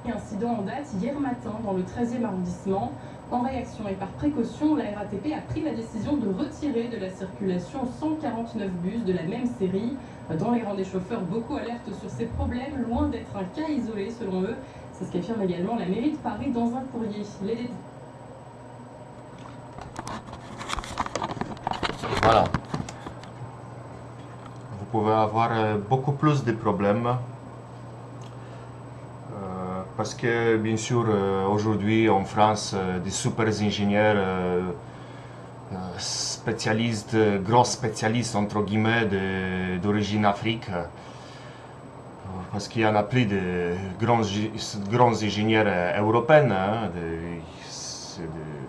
Incident en date hier matin dans le 13e arrondissement. En réaction et par précaution, la RATP a pris la décision de retirer de la circulation 149 bus de la même série. Dans les rangs des chauffeurs, beaucoup alertent sur ces problèmes, loin d'être un cas isolé selon eux. C'est ce qu'affirme également la mairie de Paris dans un courrier. Voilà. Vous pouvez avoir beaucoup plus de problèmes. Parce que, bien sûr, aujourd'hui en France, des super ingénieurs spécialistes, gros spécialistes, entre guillemets, d'origine Afrique, parce qu'il y en a plus de grands ingénieurs européens, hein,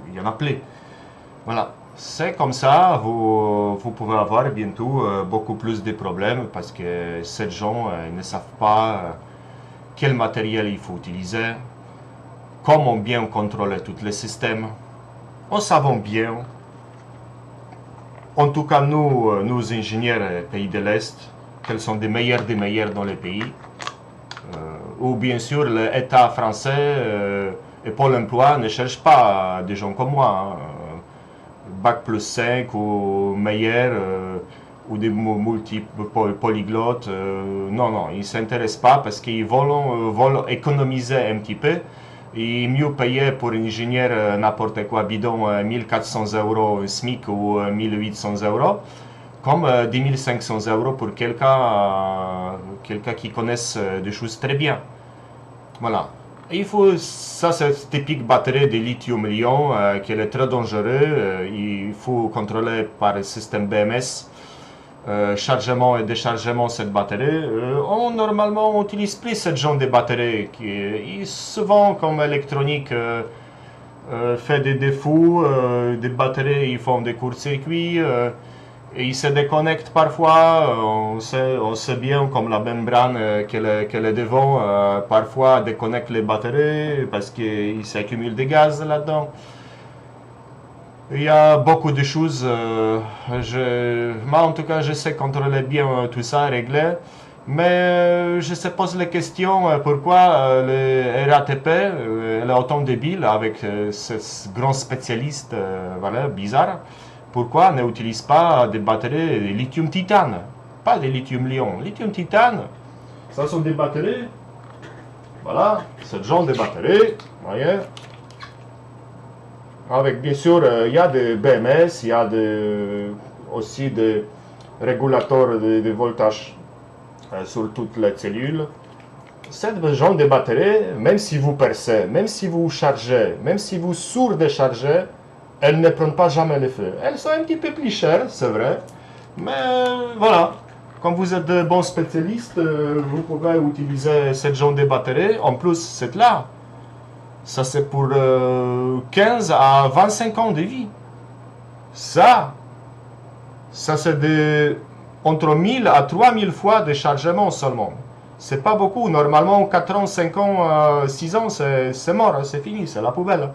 il y en a plus. Voilà, c'est comme ça, vous pouvez avoir bientôt beaucoup plus de problèmes, parce que ces gens ne savent pas quel matériel il faut utiliser, comment bien contrôler tous les systèmes. On savons bien, en tout cas nous ingénieurs pays de l'Est, quels sont des meilleurs dans les pays, où bien sûr l'État français et Pôle emploi ne cherchent pas des gens comme moi, hein, bac plus 5 ou meilleur, ou des multiples polyglottes. Non, ils ne s'intéressent pas parce qu'ils veulent économiser un petit peu et mieux payer pour un ingénieur n'importe quoi bidon 1400 € un SMIC ou 1800 € comme 10 500 € pour quelqu'un qui connaisse des choses très bien. Voilà. Ça c'est typique batterie de lithium-ion qui est très dangereux. Il faut contrôler par le système BMS. Chargement et déchargement de cette batterie. Normalement, on n'utilise plus ce genre de batterie qui souvent comme électronique fait des défauts, des batteries ils font des courts-circuits et ils se déconnectent parfois. On sait bien comme la membrane qu'elle est devant parfois déconnecte les batteries parce qu'il s'accumule des gaz là-dedans. Il y a beaucoup de choses. Moi, en tout cas, je sais contrôler bien tout ça, régler. Mais je se pose la question pourquoi le RATP elle est autant débile avec ce grand spécialiste voilà, bizarre. Pourquoi n'utilise pas des batteries de lithium-titane, pas de lithium-ion. Lithium-titane, ça sont des batteries. Voilà, ce genre de batteries. Voyez. Avec bien sûr, il y a des BMS, il y a aussi des régulateurs de voltage sur toutes les cellules. Ce genre de batterie, même si vous percez, même si vous chargez, même si vous surdéchargez, elles ne prennent pas jamais le feu. Elles sont un petit peu plus chères, c'est vrai, mais voilà. Comme vous êtes de bons spécialistes, vous pouvez utiliser ce genre de batterie. En plus, c'est là. Ça, c'est pour 15 à 25 ans de vie. Ça c'est entre 1000 à 3000 fois de chargement seulement. C'est pas beaucoup. Normalement, 4 ans, 5 ans, 6 ans, c'est mort, c'est fini, c'est la poubelle.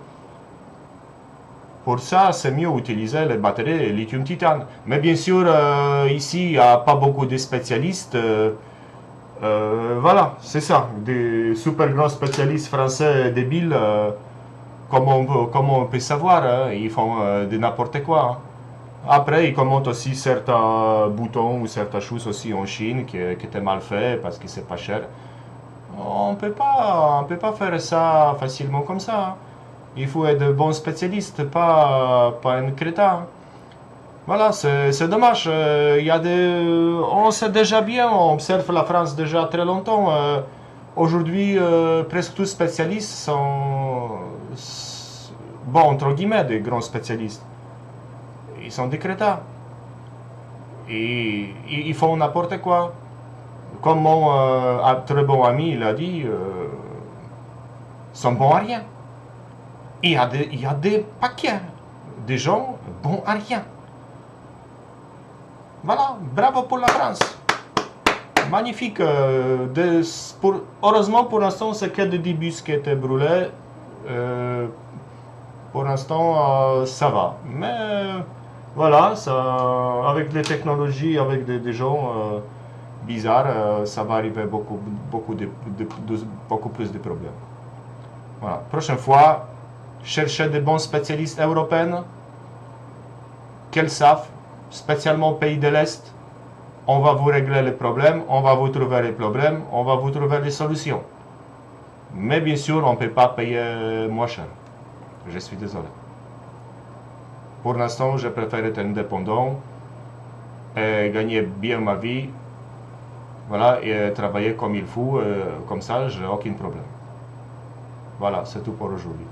Pour ça, c'est mieux utiliser les batteries lithium-titane. Mais bien sûr, ici, il n'y a pas beaucoup de spécialistes. Voilà, c'est ça. Des super grands spécialistes français débiles, comment on peut savoir, hein, ils font de n'importe quoi. Hein. Après, ils commentent aussi certains boutons ou certaines choses aussi en Chine qui étaient mal faits parce que c'est pas cher. On peut pas faire ça facilement comme ça. Hein. Il faut être de bons spécialistes, pas un crétin. Voilà, c'est dommage. On sait déjà bien, on observe la France déjà très longtemps. Aujourd'hui, presque tous spécialistes sont, bon, entre guillemets, des grands spécialistes. Ils sont des crétins. Et ils font n'importe quoi. Comme mon très bon ami il a dit, ils sont bons à rien. Il y a des paquets de gens bons à rien. Voilà, bravo pour la France. Magnifique. Heureusement, pour l'instant, c'est que des bus qui étaient brûlés. Pour l'instant, ça va. Mais voilà, avec les technologies, avec des gens bizarres, ça va arriver beaucoup plus de problèmes. Voilà. Prochaine fois, cherchez des bons spécialistes européens qu'elles savent, spécialement pays de l'Est. On va vous régler les problèmes, on va vous trouver les problèmes, on va vous trouver les solutions. Mais bien sûr, on ne peut pas payer moins cher. Je suis désolé. Pour l'instant, je préfère être indépendant et gagner bien ma vie. Voilà, et travailler comme il faut, comme ça, j'ai aucun problème. Voilà, c'est tout pour aujourd'hui.